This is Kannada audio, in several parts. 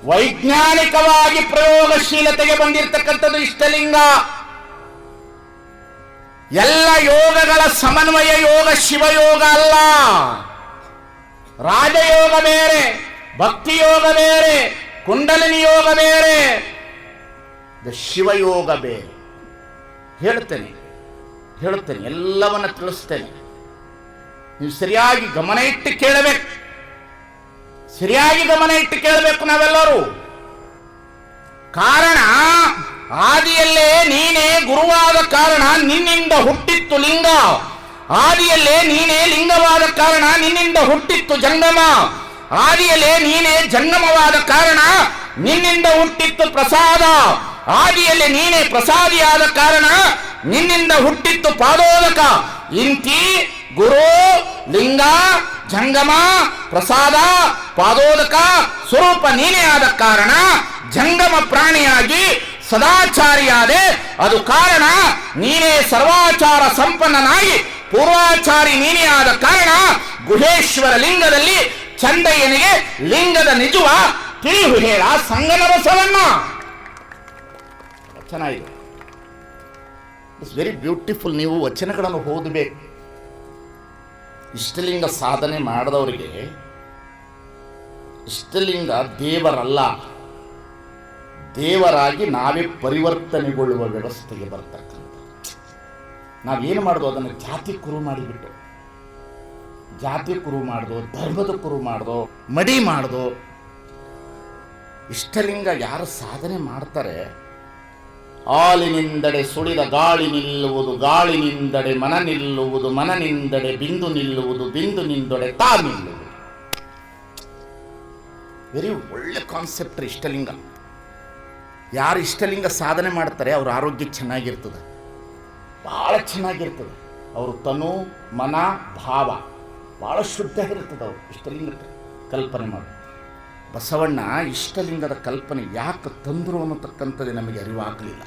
ವೈಜ್ಞಾನಿಕವಾಗಿ ಪ್ರಯೋಗಶೀಲತೆಗೆ ಬಂದಿರತಕ್ಕಂಥದ್ದು ಇಷ್ಟಲಿಂಗ. ಎಲ್ಲ ಯೋಗಗಳ ಸಮನ್ವಯ ಯೋಗ ಶಿವಯೋಗ ಅಲ್ಲ. ರಾಜಯೋಗ ಬೇರೆ, ಭಕ್ತಿ ಯೋಗ ಬೇರೆ, ಕುಂಡಲಿನಿ ಯೋಗ ಬೇರೆ, ಶಿವಯೋಗ ಬೇರೆ. ಹೇಳ್ತೇನೆ ಎಲ್ಲವನ್ನ ತಿಳಿಸ್ತೇನೆ. ನೀವು ಸರಿಯಾಗಿ ಗಮನ ಇಟ್ಟು ಕೇಳಬೇಕು ನಾವೆಲ್ಲರೂ. ಕಾರಣ, ಆದಿಯಲ್ಲೇ ನೀನೇ ಗುರುವಾದ ಕಾರಣ ನಿನ್ನಿಂದ ಹುಟ್ಟಿತ್ತು ಲಿಂಗ. ಆದಿಯಲ್ಲೇ ನೀನೇ ಲಿಂಗವಾದ ಕಾರಣ ನಿನ್ನಿಂದ ಹುಟ್ಟಿತ್ತು ಜಂಗಮ. ಆದಿಯಲ್ಲೇ ನೀನೇ ಜಂಗಮವಾದ ಕಾರಣ ನಿನ್ನಿಂದ ಹುಟ್ಟಿತ್ತು ಪ್ರಸಾದ. ಆದಿಯಲ್ಲಿ ನೀನೇ ಪ್ರಸಾದಿಯಾದ ಕಾರಣ ನಿನ್ನಿಂದ ಹುಟ್ಟಿತ್ತು ಪಾದೋದಕ. ಇಂತಿ ಗುರು ಲಿಂಗ ಜಂಗಮ ಪ್ರಸಾದ ಪಾದೋದಕ ಸ್ವರೂಪ ನೀನೇ ಆದ ಕಾರಣ ಜಂಗಮ ಪ್ರಾಣಿಯಾಗಿ ಸದಾಚಾರಿಯಾದೆ. ಅದು ಕಾರಣ ನೀನೇ ಸರ್ವಾಚಾರ ಸಂಪನ್ನನಾಗಿ ಪೂರ್ವಾಚಾರಿ ನೀನೇ ಆದ ಕಾರಣ ಗುಹೇಶ್ವರ ಲಿಂಗದಲ್ಲಿ ಚಂದಯ್ಯನಿಗೆ ಲಿಂಗದ ನಿಜವ ತಿಳಿದು ಹೇಳ ಸಂಗನ ಬಸವಣ್ಣ. ಚೆನ್ನಾಗಿದೆ, ಇಟ್ಸ್ ವೆರಿ ಬ್ಯೂಟಿಫುಲ್. ನೀವು ವಚನಗಳನ್ನು ಓದಬೇಕು. ಇಷ್ಟಲಿಂಗ ಸಾಧನೆ ಮಾಡಿದವರಿಗೆ ಇಷ್ಟಲಿಂಗ ದೇವರಲ್ಲ, ದೇವರಾಗಿ ನಾವೇ ಪರಿವರ್ತನೆಗೊಳ್ಳುವ ವ್ಯವಸ್ಥೆಗೆ ಬರ್ತಕ್ಕಂಥ. ನಾವೇನು ಮಾಡೋದು, ಅದನ್ನು ಜಾತಿ ಕುರು ಮಾಡಿಬಿಟ್ಟು, ಜಾತಿ ಕುರು ಮಾಡ್ದು, ಧರ್ಮದ ಕುರು ಮಾಡ್ದು, ಮಡಿ ಮಾಡ್ದು. ಇಷ್ಟಲಿಂಗ ಯಾರು ಸಾಧನೆ ಮಾಡ್ತಾರೆ, ಆಲಿನಿಂದಡೆ ಸುಳಿದ ಗಾಳಿ ನಿಲ್ಲುವುದು, ಗಾಳಿನಿಂದಡೆ ಮನ ನಿಲ್ಲುವುದು, ಮನನಿಂದಡೆ ಬಿಂದು ನಿಲ್ಲುವುದು, ಬಿಂದು ನಿಂದೊಡೆ ತಾ ನಿಲ್ಲುವುದು. ವೆರಿ ಒಳ್ಳೆ ಕಾನ್ಸೆಪ್ಟ್ ಇಷ್ಟಲಿಂಗ. ಯಾರು ಇಷ್ಟಲಿಂಗ ಸಾಧನೆ ಮಾಡ್ತಾರೆ ಅವ್ರ ಆರೋಗ್ಯ ಚೆನ್ನಾಗಿರ್ತದೆ, ಭಾಳ ಚೆನ್ನಾಗಿರ್ತದೆ. ಅವರು ತನು ಮನ ಭಾವ ಭಾಳ ಶುದ್ಧ ಇರ್ತದೆ. ಅವರು ಇಷ್ಟಲಿಂಗ ಕಲ್ಪನೆ ಮಾಡಿ. ಬಸವಣ್ಣ ಇಷ್ಟಲಿಂಗದ ಕಲ್ಪನೆ ಯಾಕೆ ತಂದರು ಅನ್ನತಕ್ಕಂಥದ್ದು ನಮಗೆ ಅರಿವಾಗಲಿಲ್ಲ.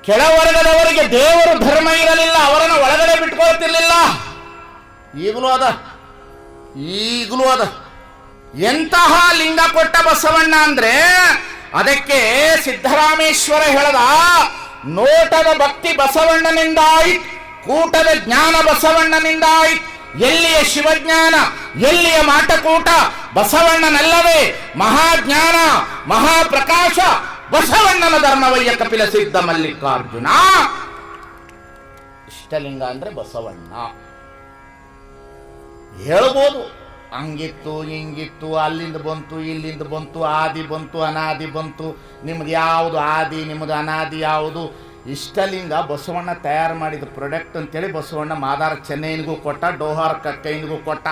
ಕೆಳವರ್ಗದವರಿಗೆ ದೇವರು ಧರ್ಮ ಇರಲಿಲ್ಲ, ಅವರನ್ನು ಒಳಗಡೆ ಬಿಟ್ಕೊಳ್ತಿರ್ಲಿಲ್ಲ. ಈಗಲೂ ಅದ. ಎಂತಹ ಲಿಂಗ ಕೊಟ್ಟ ಬಸವಣ್ಣ ಅಂದ್ರೆ ಅದಕ್ಕೆ ಸಿದ್ದರಾಮೇಶ್ವರ ಹೇಳದ, ನೋಟದ ಭಕ್ತಿ ಬಸವಣ್ಣನಿಂದಾಯಿತು, ಕೂಟದ ಜ್ಞಾನ ಬಸವಣ್ಣನಿಂದಾಯಿತು. ಎಲ್ಲಿಯ ಶಿವಜ್ಞಾನ, ಎಲ್ಲಿಯ ಮಾಟಕೂಟ ಬಸವಣ್ಣನಲ್ಲವೇ. ಮಹಾಜ್ಞಾನ ಮಹಾಪ್ರಕಾಶ ಬಸವಣ್ಣನ ಧರ್ಮವಯ್ಯ ಕಪಿಲ ಸಿದ್ಧ ಮಲ್ಲಿಕಾರ್ಜುನ. ಇಷ್ಟಲಿಂಗ ಅಂದ್ರೆ ಬಸವಣ್ಣ. ಹೇಳ್ಬೋದು ಹಂಗಿತ್ತು ಹಿಂಗಿತ್ತು, ಅಲ್ಲಿಂದ ಬಂತು ಇಲ್ಲಿಂದ ಬಂತು, ಆದಿ ಬಂತು ಅನಾದಿ ಬಂತು. ನಿಮ್ದು ಯಾವುದು ಆದಿ, ನಿಮ್ಮದು ಅನಾದಿ ಯಾವುದು? ಇಷ್ಟಲಿಂಗ ಬಸವಣ್ಣ ತಯಾರು ಮಾಡಿದ ಪ್ರಾಡಕ್ಟ್ ಅಂತೇಳಿ ಬಸವಣ್ಣ ಮಾದಾರ ಚೆನ್ನೈನಿಗೂ ಕೊಟ್ಟ, ಡೋಹಾರ್ ಕಕ್ಕೈನಿಗೂ ಕೊಟ್ಟ.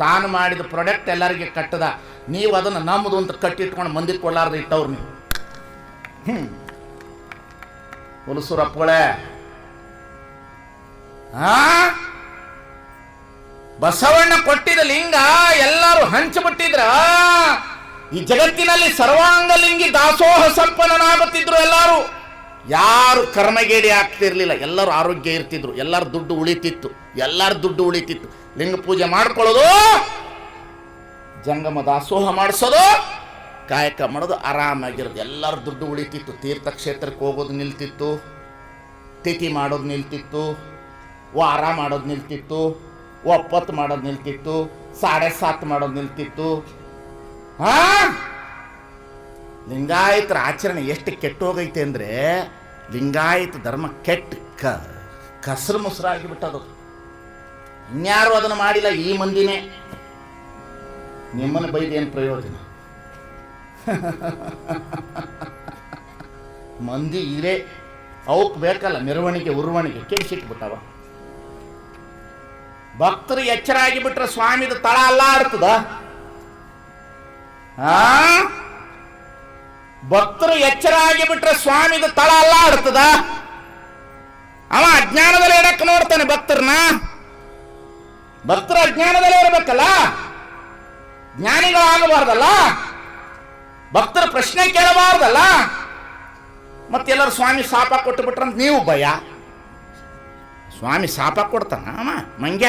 ತಾನು ಮಾಡಿದ ಪ್ರಾಡಕ್ಟ್ ಎಲ್ಲರಿಗೆ ಕಟ್ಟದ. ನೀವು ಅದನ್ನು ನಮ್ಮದು ಅಂತ ಕಟ್ಟಿಟ್ಕೊಂಡು ಮಂದಿ ಕೊಡಲಾರ್ದು ಇಟ್ಟವ್ರು ನೀವು. ಹುಲಸೂರಪ್ಪಳೆ ಬಸವಣ್ಣ ಕೊಟ್ಟಿದ ಲಿಂಗ ಎಲ್ಲರೂ ಹಂಚಿಬಿಟ್ಟಿದ್ರ ಈ ಜಗತ್ತಿನಲ್ಲಿ ಸರ್ವಾಂಗಲಿಂಗಿ ದಾಸೋಹ ಸಂಪನ್ನನಾಗುತ್ತಿದ್ರು. ಎಲ್ಲರೂ ಯಾರು ಕರ್ಮಗೇಡಿ ಆಗ್ತಿರ್ಲಿಲ್ಲ, ಎಲ್ಲರೂ ಆರೋಗ್ಯ ಇರ್ತಿದ್ರು, ಎಲ್ಲರ ದುಡ್ಡು ಉಳಿತಿತ್ತು. ಲಿಂಗ ಪೂಜೆ ಮಾಡ್ಕೊಳ್ಳೋದು, ಜಂಗಮ ದಾಸೋಹ ಮಾಡಿಸೋದು, ಕಾಯಕ ಮಾಡೋದು, ಆರಾಮಾಗಿರೋದು. ಎಲ್ಲರ ದುಡ್ಡು ಉಳಿತಿತ್ತು. ತೀರ್ಥಕ್ಷೇತ್ರಕ್ಕೆ ಹೋಗೋದು ನಿಲ್ತಿತ್ತು, ತಿಥಿ ಮಾಡೋದು ನಿಲ್ತಿತ್ತು, ವಾರ ಮಾಡೋದು ನಿಲ್ತಿತ್ತು, ಒಪ್ಪತ್ತು ಮಾಡೋದು ನಿಲ್ತಿತ್ತು, 7:30 ಮಾಡೋದು ನಿಲ್ತಿತ್ತು. ಲಿಂಗಾಯತರ ಆಚರಣೆ ಎಷ್ಟು ಕೆಟ್ಟು ಹೋಗೈತೆ ಅಂದರೆ, ಲಿಂಗಾಯತ ಧರ್ಮ ಕೆಟ್ಟು ಕಸರು ಮೊಸರಾಗಿಬಿಟ್ಟದು. ಇನ್ಯಾರು ಅದನ್ನು ಮಾಡಿಲ್ಲ, ಈ ಮಂದಿನೇ. ನಿಮ್ಮನ್ನು ಬೈದೇನು ಪ್ರಯೋಜನ? ಮಂದಿ ಇರೇ ಅವಕ್ಕೆ ಬೇಕಲ್ಲ ಮೆರವಣಿಗೆ ಉರ್ವಣಿಗೆ, ಕೆಡಿಸಿಟ್ಬಿಟ್ಟವ. ಭಕ್ತರು ಎಚ್ಚರ ಆಗಿಬಿಟ್ರೆ ಸ್ವಾಮಿದ ತಳ ಅಲ್ಲಾಡ್ತದ. ಭಕ್ತರು ಎಚ್ಚರ ಆಗಿಬಿಟ್ರೆ ಸ್ವಾಮಿದ ತಳ ಅಲ್ಲಾಡ್ತದ. ಅವ ಅಜ್ಞಾನದಲ್ಲಿ ಇಡಕ್ಕೆ ನೋಡ್ತಾನೆ ಭಕ್ತರನ್ನ. ಭಕ್ತರು ಅಜ್ಞಾನದಲ್ಲೇ ಇರಬೇಕಲ್ಲ, ಜ್ಞಾನಿಗಳಾಗಬಾರ್ದಲ್ಲ, ಭಕ್ತರ ಪ್ರಶ್ನೆ ಕೇಳಬಾರ್ದಲ್ಲ. ಮತ್ತೆಲ್ಲರೂ ಸ್ವಾಮಿ ಶಾಪ ಕೊಟ್ಟು ಬಿಟ್ರಂತ ನೀವು ಭಯ. ಸ್ವಾಮಿ ಶಾಪ ಕೊಡ್ತಾನ ಅಮ್ಮ ಮಂಗ್ಯ?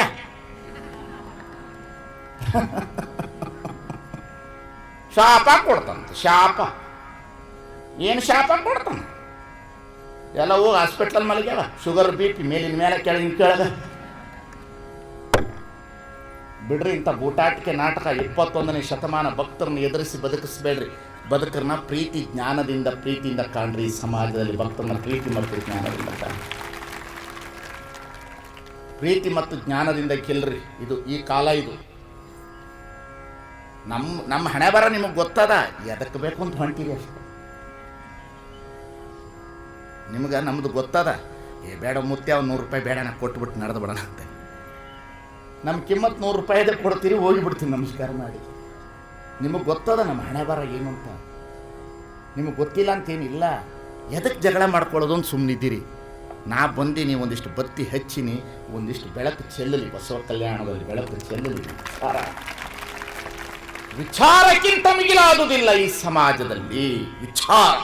ಶಾಪ ಕೊಡ್ತಾನಂತೆ. ಶಾಪ ಏನು ಶಾಪ ಕೊಡ್ತಾನ? ಎಲ್ಲ ಹೋಗಿ ಹಾಸ್ಪಿಟ್ಲಲ್ಲಿ ಮಲಗ್ಯಾವ, ಶುಗರ್ ಬಿ ಪಿ ಮೇಲಿನ ಮೇಲೆ ಕೆಳಗಿನ ಕೆಳಗೆ. ಬಿಡ್ರಿ ಇಂಥ ಬೂಟಾಟಿಕೆ ನಾಟಕ. 21ನೇ ಶತಮಾನ. ಭಕ್ತರನ್ನ ಎದುರಿಸಿ ಬದುಕಿಸ್ಬೇಡ್ರಿ. ಬದುಕರನ್ನ ಪ್ರೀತಿ ಪ್ರೀತಿಯಿಂದ ಕಾಣ್ರಿ. ಸಮಾಜದಲ್ಲಿ ಭಕ್ತರನ್ನ ಪ್ರೀತಿ ಮತ್ತು ಜ್ಞಾನದಿಂದ ಕಾಣ್ರಿ. ಪ್ರೀತಿ ಮತ್ತು ಜ್ಞಾನದಿಂದ ಗೆಲ್ರಿ. ಇದು ಈ ಕಾಲ. ಇದು ನಮ್ಮ ಹಣೆ ಬರ ನಿಮಗೆ ಗೊತ್ತದ. ಎದಕ್ಕೆ ಬೇಕು ಅಂತ ಹೊಂಟಿರಿ ಅಷ್ಟೆ. ನಿಮ್ಗೆ ನಮ್ಮದು ಗೊತ್ತದ. ಬೇಡ ಮುತ್ಯ, ಒಂದು 100 ರೂಪಾಯಿ ಬೇಡ, ನಾ ಕೊಟ್ಬಿಟ್ಟು ನಡೆದು ಬಿಡೋಣ ಅಂತ. ನಮ್ಮ ಕಿಮ್ಮತ್ತು 100 ರೂಪಾಯಿದೇ ಕೊಡ್ತೀರಿ, ಹೋಗಿಬಿಡ್ತೀನಿ ನಮಸ್ಕಾರ ಮಾಡಿ. ನಿಮಗೆ ಗೊತ್ತದ ನಮ್ಮ ಹಣೆ ಬರ ಏನು ಅಂತ. ನಿಮಗೆ ಗೊತ್ತಿಲ್ಲ ಅಂತೇನಿಲ್ಲ. ಎದಕ್ಕೆ ಜಗಳ ಮಾಡ್ಕೊಳ್ಳೋದು ಅಂತ ಸುಮ್ಮನಿದ್ದೀರಿ. ನಾ ಬಂದೀನಿ, ಒಂದಿಷ್ಟು ಬತ್ತಿ ಹಚ್ಚಿನಿ, ಒಂದಿಷ್ಟು ಬೆಳಕು ಚೆಲ್ಲಲಿ. ಬಸವ ಕಲ್ಯಾಣದಲ್ಲಿ ಬೆಳಕು ಚೆಲ್ಲಲಿ. ವಿಚಾರಕ್ಕಿಂತ ಮಿಗಿಲಾದುದಿಲ್ಲ ಈ ಸಮಾಜದಲ್ಲಿ. ವಿಚಾರ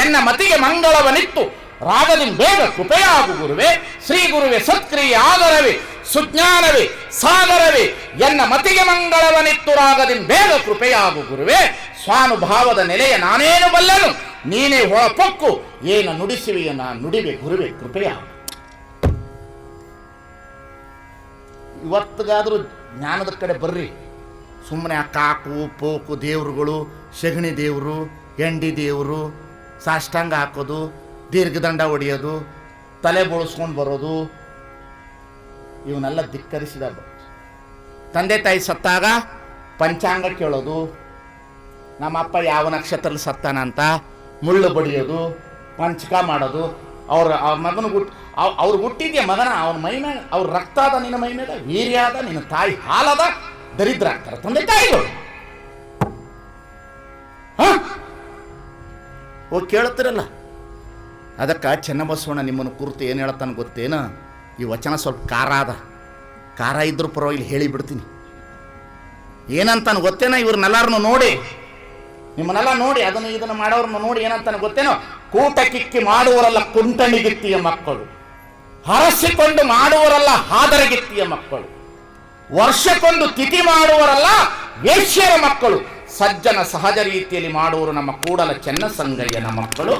ಎನ್ನ ಮತಿಗೆ ಮಂಗಳವನಿತ್ತು ರಾಗದಿಂದ ಬೇಗ ಕೃಪೆಯಾಗು ಗುರುವೆ. ಶ್ರೀ ಗುರುವೆ ಸತ್ಕ್ರಿಯೆ ಆದರವೇ ಸುಜ್ಞಾನವೇ ಸಾಗರವೇ. ಎನ್ನ ಮತಿಗೆ ಮಂಗಳವನಿತ್ತು ರಾಗದಿಂದ ಬೇಗ ಕೃಪೆಯಾಗು ಗುರುವೆ. ಸ್ವಾನುಭಾವದ ನೆಲೆಯ ನಾನೇನು ಬಲ್ಲೆನು, ನೀನೇ ಹೊಳಪೊಕ್ಕು. ಏನು ನುಡಿಸುವೆಯ ನಾ ನುಡಿವೆ ಗುರುವೆ ಕೃಪೆಯಾಗು. ಇವತ್ತಿಗಾದರೂ ಜ್ಞಾನದ ಕಡೆ ಬರ್ರಿ. ಸುಮ್ಮನೆ ಆ ಕಾಕು ಪೋಕು ದೇವರುಗಳು, ಸಗಣಿ ದೇವರು, ಎಂಡಿ ದೇವರು, ಸಾಷ್ಟಾಂಗ ಹಾಕೋದು, ದೀರ್ಘದಂಡ ಹೊಡೆಯೋದು, ತಲೆ ಬೋಳಿಸ್ಕೊಂಡು ಬರೋದು, ಇವನ್ನೆಲ್ಲ ಧಿಕ್ಕರಿಸಿದ. ತಂದೆ ತಾಯಿ ಸತ್ತಾಗ ಪಂಚಾಂಗ ಕೇಳೋದು, ನಮ್ಮಪ್ಪ ಯಾವ ನಕ್ಷತ್ರದಲ್ಲಿ ಸತ್ತಾನ ಅಂತ ಮುಳ್ಳು ಬಡಿಯೋದು, ಪಂಚಕ ಮಾಡೋದು. ಅವ್ರ ಮಗನಿಗೆ ಅವ್ರು ಹುಟ್ಟಿದ್ಯ ಮಗನ, ಅವನ ಮೈ ಮೇಲೆ ಅವ್ರ ರಕ್ತ ಅದ, ನಿನ್ನ ಮೈ ಮೇಲೆ ವೀರ್ಯ ಅದ, ನಿನ್ನ ತಾಯಿ ಹಾಲದ, ದರಿದ್ರ ಆಗ್ತಾರೆ ತಂದೆ ತಾಯಿಗಳು. ಹೋಗಿ ಕೇಳುತ್ತಿರಲ್ಲ. ಅದಕ್ಕೆ ಚೆನ್ನಬಸವಣ್ಣ ನಿಮ್ಮನ್ನು ಕುರಿತು ಏನು ಹೇಳ್ತಾನೆ ಗೊತ್ತೇನು? ಈ ವಚನ ಸ್ವಲ್ಪ ಖಾರ ಅದ. ಖಾರ ಇದ್ರೂ ಪರವಾಗಿಲ್ಲ, ಹೇಳಿಬಿಡ್ತೀನಿ. ಏನಂತಾನೆ ಗೊತ್ತೇನೋ? ಇವ್ರನ್ನೆಲ್ಲರನ್ನು ನೋಡಿ, ನಿಮ್ಮನ್ನೆಲ್ಲ ನೋಡಿ, ಅದನ್ನು ಇದನ್ನು ಮಾಡೋರನ್ನು ನೋಡಿ ಏನಂತಾನೆ ಗೊತ್ತೇನೋ? ಕೂಟ ಕಿಕ್ಕಿ ಮಾಡುವರಲ್ಲ ಕುಂಟಣಿಗಿತ್ತಿಯ ಮಕ್ಕಳು, ಹರಸಿಕೊಂಡು ಮಾಡುವರಲ್ಲ ಹಾದರಗಿತ್ತಿಯ ಮಕ್ಕಳು, ವರ್ಷಕ್ಕೊಂದು ತಿಥಿ ಮಾಡುವರಲ್ಲ ವೇಶ್ಯರ ಮಕ್ಕಳು, ಸಜ್ಜನ ಸಹಜ ರೀತಿಯಲ್ಲಿ ಮಾಡುವರು ನಮ್ಮ ಕೂಡಲ ಚೆನ್ನಸಂಗಯ್ಯನ ಮಕ್ಕಳು.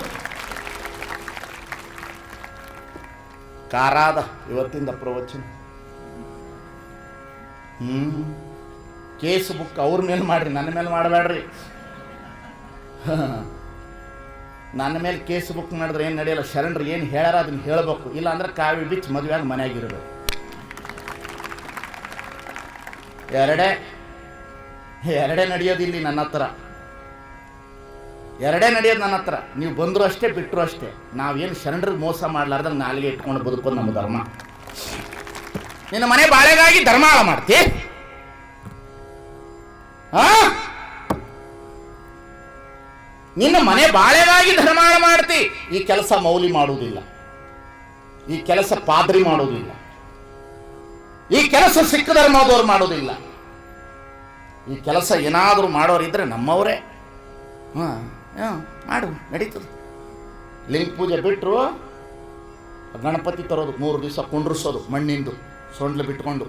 ಕಾರಾದ ಇವತ್ತಿಂದ ಪ್ರವಚನ. ಕೇಸ್ ಬುಕ್ ಅವ್ರ ಮೇಲೆ ಮಾಡ್ರಿ, ನನ್ನ ಮೇಲೆ ಮಾಡಬೇಡ್ರಿ. ನನ್ನ ಮೇಲೆ ಕೇಸ್ ಬುಕ್ ಮಾಡಿದ್ರೆ ಏನು ನಡೆಯಲ್ಲ. ಶರಣರು ಏನು ಹೇಳ್ಯಾರ ಅದನ್ನ ಹೇಳಬೇಕು. ಇಲ್ಲ ಅಂದ್ರೆ ಕಾವಿ ಬಿಚ್ಚಿ ಮದುವೆಯಾಗಿ ಮನೆಯಾಗಿರ್ಬೇಕು. ಎರಡೇ ನಡೆಯೋದಿಲ್ಲಿ ನನ್ನ ಹತ್ರ. ಎರಡೇ ನಡೆಯೋದು ನನ್ನ ಹತ್ರ. ನೀವು ಬಂದರೂ ಅಷ್ಟೇ, ಬಿಟ್ಟರು ಅಷ್ಟೇ. ನಾವೇನು ಶರಣರಿಗೆ ಮೋಸ ಮಾಡಲಾರ್ದಂಗೆ ನಾಲಿಗೆ ಇಟ್ಕೊಂಡು ಬದುಕೋದು ನಮ್ಮ ಧರ್ಮ. ನಿನ್ನ ಮನೆ ಬಾಳೆಗಾಗಿ ಧರ್ಮ ಹಾಳು ಮಾಡ್ತಿ. ನಿನ್ನ ಮನೆ ಬಾಳೆಗಾಗಿ ಧರ್ಮ ಹಾಳು ಮಾಡ್ತಿ. ಈ ಕೆಲಸ ಮೌಲಿ ಮಾಡುವುದಿಲ್ಲ, ಈ ಕೆಲಸ ಪಾದ್ರಿ ಮಾಡುವುದಿಲ್ಲ, ಈ ಕೆಲಸ ಸಿಖ್ ಧರ್ಮದವ್ರು ಮಾಡೋದಿಲ್ಲ. ಈ ಕೆಲಸ ಏನಾದರೂ ಮಾಡೋರಿದ್ರೆ ನಮ್ಮವರೇ. ಮಾಡು, ನಡೀತದೆ. ಲಿಂಗ ಪೂಜೆ ಬಿಟ್ಟರು ಗಣಪತಿ ತರೋದು, 3 ದಿವಸ ಕುಂಡ್ರಿಸೋದು, ಮಣ್ಣಿಂದು ಸೊಂಡ್ಲು ಬಿಟ್ಕೊಂಡು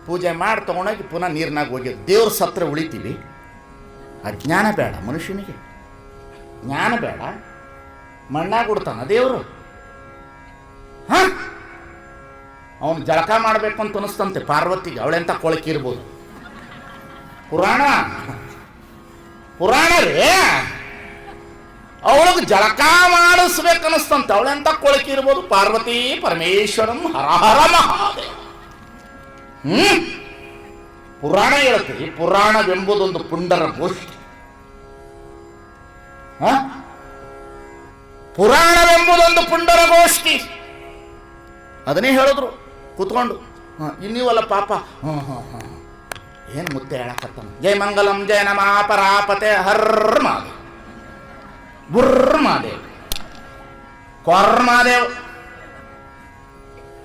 ಪೂಜೆ ಮಾಡಿ ತೊಗೊಂಡೋಗಿ ಪುನಃ ನೀರಿನಾಗ ಹೋಗ್ಯೋದು. ದೇವ್ರ ಸತ್ರ ಉಳಿತೀವಿ. ಅಜ್ಞಾನ ಬೇಡ ಮನುಷ್ಯನಿಗೆ, ಜ್ಞಾನ ಬೇಡ. ಮಣ್ಣಾಗ ಉಡ್ತಾನ ದೇವರು. ಅವನು ಜಳಕ ಮಾಡಬೇಕು ಅಂತ ಅನಿಸ್ತಂತೆ ಪಾರ್ವತಿಗೆ. ಅವಳೆಂತ ಕೊಳಕಿ ಇರ್ಬೋದು. ಪುರಾಣ ರೀ. ಅವಳಿಗೆ ಜಳಕ ಮಾಡಿಸ್ಬೇಕನ್ನಿಸ್ತಂತೆ. ಅವಳೆಂತ ಕೊಳಕಿ ಇರ್ಬೋದು. ಪಾರ್ವತಿ ಪರಮೇಶ್ವರಂ ಹರ ಹರ ಮಹಾದೇವ. ಪುರಾಣ ಹೇಳ್ತೀವಿ. ಪುರಾಣವೆಂಬುದೊಂದು ಪುಂಡರ ಗೋಷ್ಠಿ. ಪುರಾಣವೆಂಬುದೊಂದು ಪುಂಡರ ಗೋಷ್ಠಿ. ಅದನ್ನೇ ಹೇಳಿದ್ರು ಕೂತ್ಕೊಂಡು. ಇನ್ನೀವಲ್ಲ ಪಾಪ. ಏನು ಮುತ್ತೆ ಹೇಳಕತ್ತಾನ? ಜಯ ಮಂಗಲಂ ಜಯ ನಮಃ ಪರಾಪತೆ ಹರ್ ಮಾದೇವ್ ಬುರ್ರ ಮಾದೇವ್ ಕೊರ್ ಮಾದೇವ್.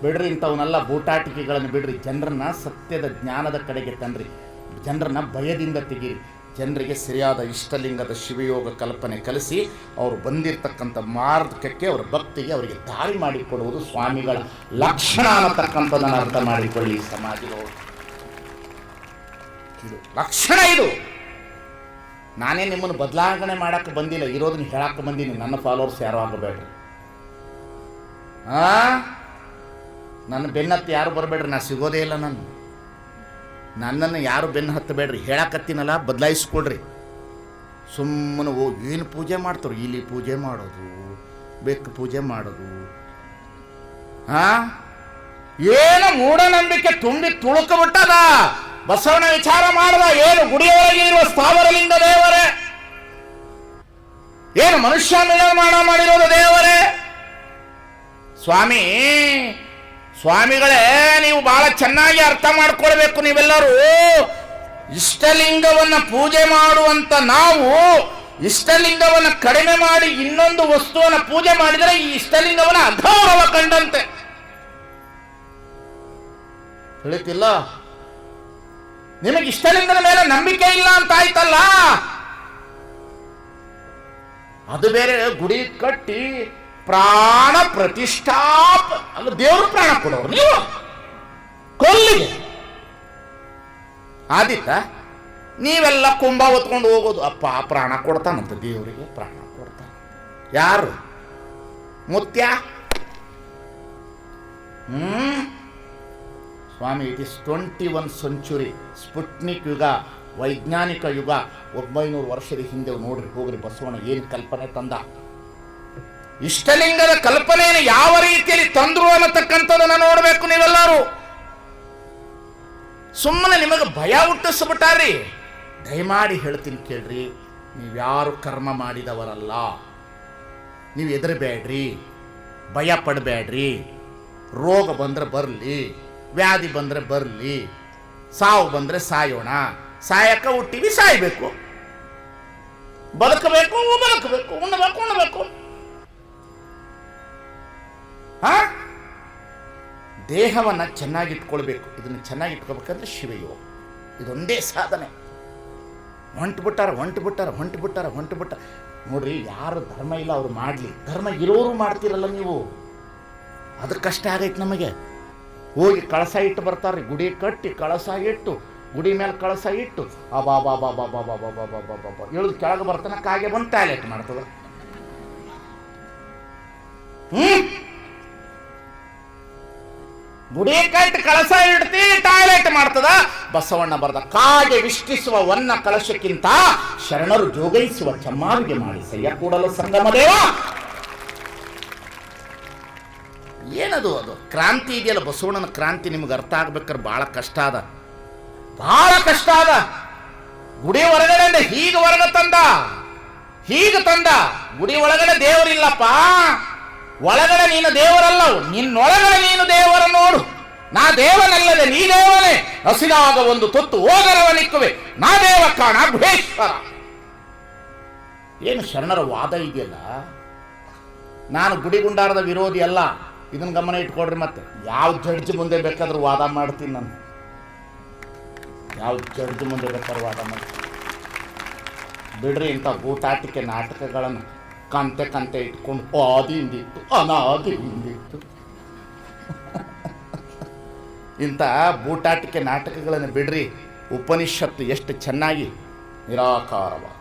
ಬಿಡ್ರಿ ಇಂಥವನ್ನೆಲ್ಲ ಬೂಟಾಟಿಕೆಗಳನ್ನು ಬಿಡ್ರಿ. ಜನರನ್ನ ಸತ್ಯದ ಜ್ಞಾನದ ಕಡೆಗೆ ತನ್ರಿ. ಜನರನ್ನ ಭಯದಿಂದ ತೆಗೀರಿ. ಜನರಿಗೆ ಸರಿಯಾದ ಇಷ್ಟಲಿಂಗದ ಶಿವಯೋಗ ಕಲ್ಪನೆ ಕಲಿಸಿ ಅವರು ಬಂದಿರತಕ್ಕಂಥ ಮಾರ್ಗಕ್ಕೆ, ಅವರ ಭಕ್ತಿಗೆ ಅವರಿಗೆ ದಾರಿ ಮಾಡಿಕೊಡುವುದು ಸ್ವಾಮಿಗಳ ಲಕ್ಷಣ ಅನ್ನತಕ್ಕಂಥದ್ದನ್ನು ಅರ್ಥ ಮಾಡಿಕೊಳ್ಳಿ ಸಮಾಜದವರು. ಇದು ಲಕ್ಷಣ. ಇದು ನಾನೇ ನಿಮ್ಮನ್ನು ಬದಲಾವಣೆ ಮಾಡೋಕ್ಕೆ ಬಂದಿಲ್ಲ, ಇರೋದನ್ನ ಹೇಳಕ್ಕೆ ಬಂದೀನಿ. ನನ್ನ ಫಾಲೋವರ್ಸ್ ಯಾರು ಆಗಬೇಡ್ರಿ, ನನ್ನ ಬೆನ್ನತ್ತಿ ಯಾರು ಬರಬೇಡ್ರಿ, ನಾ ಸಿಗೋದೇ ಇಲ್ಲ. ನನ್ನನ್ನು ಯಾರು ಬೆನ್ನು ಹತ್ತಬೇಡ್ರಿ, ಹೇಳಕತ್ತೀನಲ್ಲ, ಬದಲಾಯಿಸ್ಕೊಡ್ರಿ. ಸುಮ್ಮನೆ ಏನು ಪೂಜೆ ಮಾಡ್ತಾರೆ, ಇಲ್ಲಿ ಪೂಜೆ ಮಾಡೋದು, ಬೆಕ್ಕು ಪೂಜೆ ಮಾಡೋದು, ಏನು ಮೂಢನಂಬಿಕೆ ತುಂಬಿ ತುಳುಕಬಿಟ್ಟದ. ಬಸವಣ್ಣ ವಿಚಾರ ಮಾಡದ, ಏನು ಗುಡಿಯೊಳಗೆ ಇರುವ ಸ್ಥಾವರಲಿಂಗ ದೇವರೇ, ಏನು ಮನುಷ್ಯ ನಿರ್ಮಾಣ ಮಾಡಿರೋದು ದೇವರೇ. ಸ್ವಾಮಿಗಳೇ, ನೀವು ಬಹಳ ಚೆನ್ನಾಗಿ ಅರ್ಥ ಮಾಡ್ಕೊಳ್ಬೇಕು. ನೀವೆಲ್ಲರೂ ಇಷ್ಟಲಿಂಗವನ್ನು ಪೂಜೆ ಮಾಡುವಂತ ನಾವು ಇಷ್ಟಲಿಂಗವನ್ನು ಕಡಿಮೆ ಮಾಡಿ ಇನ್ನೊಂದು ವಸ್ತುವನ್ನು ಪೂಜೆ ಮಾಡಿದರೆ ಈ ಇಷ್ಟಲಿಂಗವನ್ನು ಅಗೌರವ ಕಂಡಂತೆ. ತಿಳಿತಿಲ್ಲ? ನಿಮಗೆ ಇಷ್ಟಲಿಂಗದ ಮೇಲೆ ನಂಬಿಕೆ ಇಲ್ಲ ಅಂತ ಆಯ್ತಲ್ಲ. ಅದು ಬೇರೆ ಗುಡಿ ಕಟ್ಟಿ ಪ್ರಾಣ ಪ್ರತಿಷ್ಠಾಪ ಅಲ್ಲ, ದೇವರು ಪ್ರಾಣ ಕೊಡೋರು ನೀವು ಕೊಲ್ಲಿಗೆ. ಆದಿತ್ತ ನೀವೆಲ್ಲ ಕುಂಭ ಹೊತ್ಕೊಂಡು ಹೋಗೋದು, ಅಪ್ಪ ಪ್ರಾಣ ಕೊಡ್ತಾನಂತ, ದೇವರಿಗೆ ಪ್ರಾಣ ಕೊಡ್ತಾನ. ಯಾರು? ಮುತ್ಯ. ಸ್ವಾಮಿ, ಇಟ್ ಇಸ್ 21 ಸೆಂಚುರಿ, ಸ್ಪುಟ್ನಿಕ್ ಯುಗ, ವೈಜ್ಞಾನಿಕ ಯುಗ. 900 ವರ್ಷದ ಹಿಂದೆ ನೋಡ್ರಿ, ಹೋಗ್ರಿ, ಬಸವಣ್ಣ ಏನು ಕಲ್ಪನೆ ತಂದ. ಇಷ್ಟಲಿಂಗದ ಕಲ್ಪನೆಯನ್ನು ಯಾವ ರೀತಿಯಲ್ಲಿ ತಂದ್ರು ಅನ್ನತಕ್ಕಂಥದ್ದನ್ನು ನೋಡಬೇಕು ನೀವೆಲ್ಲರೂ. ಸುಮ್ಮನೆ ನಿಮಗೆ ಭಯ ಹುಟ್ಟಿಸ್ಬಿಟ್ಟಾರಿ. ದಯಮಾಡಿ ಹೇಳ್ತೀನಿ ಕೇಳ್ರಿ, ನೀವ್ಯಾರು ಕರ್ಮ ಮಾಡಿದವರಲ್ಲ. ನೀವು ಹೆದರಬೇಡ್ರಿ, ಭಯ ಪಡಬೇಡ್ರಿ. ರೋಗ ಬಂದರೆ ಬರಲಿ, ವ್ಯಾಧಿ ಬಂದರೆ ಬರಲಿ, ಸಾವು ಬಂದರೆ ಸಾಯೋಣ. ಸಾಯಕ ಹುಟ್ಟಿವಿ, ಸಾಯಬೇಕು, ಬದುಕಬೇಕು, ಉಣ್ಣಬೇಕು. ದೇಹವನ್ನು ಚೆನ್ನಾಗಿಟ್ಕೊಳ್ಬೇಕು. ಇದನ್ನು ಚೆನ್ನಾಗಿಟ್ಕೋಬೇಕಂದ್ರೆ ಶಿವಯೋಗ, ಇದೊಂದೇ ಸಾಧನೆ. ಹೊಂಟ್ಬಿಟ್ಟಾರ. ನೋಡ್ರಿ, ಯಾರು ಧರ್ಮ ಇಲ್ಲ ಅವ್ರು ಮಾಡಲಿ, ಧರ್ಮ ಇರೋರು ಮಾಡ್ತಿರಲ್ಲ ನೀವು, ಅದು ಕಷ್ಟ ಆಗೈತೆ ನಮಗೆ. ಹೋಗಿ ಕಳಸ ಇಟ್ಟು ಬರ್ತಾರ್ರಿ, ಗುಡಿ ಕಟ್ಟಿ ಕಳಸ ಇಟ್ಟು, ಗುಡಿ ಮೇಲೆ ಕಳಸ ಇಟ್ಟು, ಇಳಿದು ಕೆಳಗೆ ಬರ್ತಾನ, ಕಾಗೆ ಬಂದು ಟಾಯ್ಲೆಟ್ ಮಾಡ್ತದ. ಗುಡಿ ಕಟ್ಟಿ ಕಳಸ ಇಡ್ತಿ, ಟಾಯ್ಲೆಟ್ ಮಾಡ್ತದ. ಬಸವಣ್ಣ ಬರೆದ, ಕಾಗೆ ವಿಷ್ಟಿಸುವ ವನ್ನ ಕಳಶಕ್ಕಿಂತ ಶರಣರು ಜೋಗೈಸುವ ಚಮ್ಮಾರಿಗೆ ಮಾಡಿ ಸಯ್ಯ ಕೂಡಲ ಸಂಗಮ ದೇವ. ಏನದು ಅದು ಕ್ರಾಂತಿ ಇದೆಯಲ್ಲ, ಬಸವಣ್ಣನ ಕ್ರಾಂತಿ ನಿಮ್ಗೆ ಅರ್ಥ ಆಗ್ಬೇಕಾದ್ರೆ ಬಹಳ ಕಷ್ಟ ಅದ. ಗುಡಿ ಹೊರಗಡೆ ಹೀಗೆ ಹೊರಗೆ ತಂದ. ಗುಡಿ ಒಳಗಡೆ ದೇವರಿಲ್ಲಪ್ಪ, ಒಳಗಡೆ ನೀನು ದೇವರಲ್ಲ, ನಿನ್ನೊಳಗಡೆ ನೀನು ದೇವರ ನೋಡು. ನಾ ದೇವನಲ್ಲದೆ ನೀ ದೇವನೇ, ಹಸಿದಾಗ ಒಂದು ತುತ್ತು ಹೋಗರವನಿಕ್ಕುವೆ, ನಾ ದೇವ ಕಾಣ ಗುಹೇಶ್ವರ. ಏನು ಶರಣರ ವಾದ ಇದೆಯಲ್ಲ, ನಾನು ಗುಡಿಗುಂಡಾರದ ವಿರೋಧಿ ಅಲ್ಲ, ಇದನ್ನ ಗಮನ ಇಟ್ಕೊಡ್ರಿ. ಮತ್ತೆ ಯಾವ ಜಡ್ಜ್ ಮುಂದೆ ಬೇಕಾದ್ರೂ ವಾದ ಮಾಡ್ತೀನಿ ನಾನು, ಯಾವ ಜಡ್ಜ್ ಮುಂದೆ ಬೇಕಾದ್ರೂ ವಾದ ಮಾಡ್ತೀನಿ. ಬಿಡ್ರಿ ಇಂಥ ಬೂಟಾಟಿಕೆ ನಾಟಕಗಳನ್ನು ಕಂತೆ ಇಟ್ಕೊಂಡು ಆದಿ ಹಿಂದಿತ್ತು, ಅನಾದಿ ಹಿಂದಿತ್ತು. ಇಂಥ ಬೂಟಾಟಿಕೆ ನಾಟಕಗಳನ್ನು ಬಿಡ್ರಿ. ಉಪನಿಷತ್ತು ಎಷ್ಟು ಚೆನ್ನಾಗಿ ನಿರಾಕಾರವಾದ,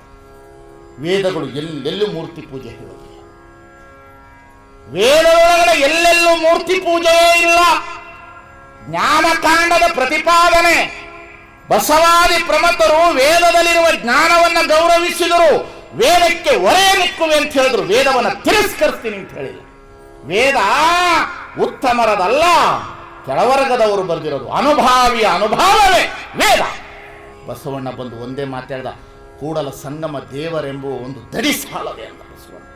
ವೇದಗಳು ಎಲ್ಲೆಲ್ಲೂ ಮೂರ್ತಿ ಪೂಜೆ ಹೇಳೋದಿಲ್ಲ, ವೇದದೊಳಗಡೆ ಎಲ್ಲೆಲ್ಲೂ ಮೂರ್ತಿ ಪೂಜೆಯೇ ಇಲ್ಲ. ಜ್ಞಾನಕಾಂಡದ ಪ್ರತಿಪಾದನೆ, ಬಸವಾದಿ ಪ್ರಮತರು ವೇದದಲ್ಲಿರುವ ಜ್ಞಾನವನ್ನು ಗೌರವಿಸಿದರು. ವೇದಕ್ಕೆ ಒರೆ ನಿಕ್ಕುವೆ ಅಂತ ಹೇಳಿದ್ರು, ವೇದವನ್ನು ತಿರಸ್ಕರಿಸ್ತೀನಿ ಅಂತ ಹೇಳಿಲ್ಲ. ವೇದ ಉತ್ತಮರದಲ್ಲ, ಕೆಳವರ್ಗದವರು ಬರೆದಿರೋದು, ಅನುಭಾವಿಯ ಅನುಭಾವವೇ ವೇದ. ಬಸವಣ್ಣ ಬಂದು ಒಂದೇ ಮಾತಾಡ್ದ, ಕೂಡಲ ಸಂಗಮ ದೇವರೆಂಬುವ ಒಂದು ದಡಿ ಸಾಲದೆ ಅಂತ. ಬಸವಣ್ಣ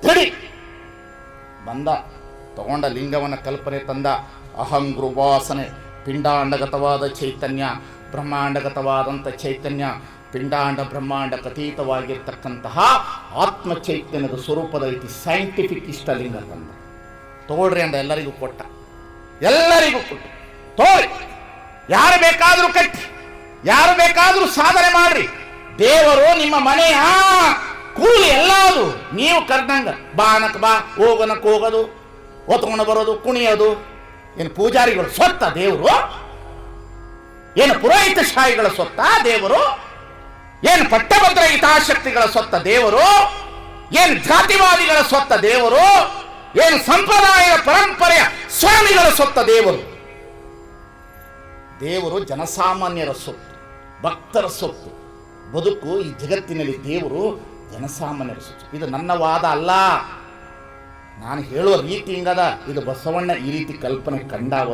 ದಡಿ ಬಂದ, ತಗೊಂಡ ಲಿಂಗವನ್ನ ಕಲ್ಪನೆ ತಂದ. ಅಹಂಗೃವಾಸನೆ, ಪಿಂಡಾಂಡಗತವಾದ ಚೈತನ್ಯ, ಬ್ರಹ್ಮಾಂಡಗತವಾದಂಥ ಚೈತನ್ಯ, ಪಿಂಡಾಂಡ ಬ್ರಹ್ಮಾಂಡಕ್ಕೆ ಅತೀತವಾಗಿರ್ತಕ್ಕಂತಹ ಆತ್ಮ ಚೈತನ್ಯದ ಸ್ವರೂಪದ ರೀತಿ ಸೈಂಟಿಫಿಕ್ ಇಷ್ಟಲಿಂಗ ತಂದ. ತಗೊಳ್ರಿ ಅಂದ, ಎಲ್ಲರಿಗೂ ಕೊಟ್ಟ. ತೋರಿ, ಯಾರು ಬೇಕಾದರೂ ಕಟ್ಟಿ, ಯಾರು ಬೇಕಾದರೂ ಸಾಧನೆ ಮಾಡ್ರಿ. ದೇವರು ನಿಮ್ಮ ಮನೆಯ ಕೂಲಿ ಎಲ್ಲ ಅದು. ನೀವು ಕರ್ದಂಗ ಬಾನಕ್ ಬಾ, ಹೋಗನಕ್ಕೆ ಹೋಗೋದು, ಹೊತ್ಕೊಂಡು ಬರೋದು, ಕುಣಿಯೋದು ಏನು ಪೂಜಾರಿಗಳು ಸ್ವತ್ತ ದೇವರು? ಏನು ಪುರೋಹಿತ ಶಾಹಿಗಳ ಸ್ವತ್ತ ದೇವರು? ಏನು ಪಟ್ಟಭದ್ರ ಹಿತಾಸಕ್ತಿಗಳ ಸ್ವತ್ತ ದೇವರು, ಏನು ಜಾತಿವಾದಿಗಳ ಸ್ವತ್ತ ದೇವರು, ಏನು ಸಂಪ್ರದಾಯ ಪರಂಪರೆಯ ಸ್ವಾಮಿಗಳ ಸ್ವತ್ತ ದೇವರು. ದೇವರು ಜನಸಾಮಾನ್ಯರ ಸೊತ್ತು, ಭಕ್ತರ ಸೊತ್ತು. ಬದುಕು ಈ ಜಗತ್ತಿನಲ್ಲಿ ದೇವರು ಜನಸಾಮಾನ್ಯರ ಸೊತ್ತು. ಇದು ನನ್ನ ವಾದ ಅಲ್ಲ, ನಾನು ಹೇಳುವ ರೀತಿ ಹಿಂಗದ. ಇದು ಬಸವಣ್ಣ ಈ ರೀತಿ ಕಲ್ಪನೆ ಕಂಡಾವ.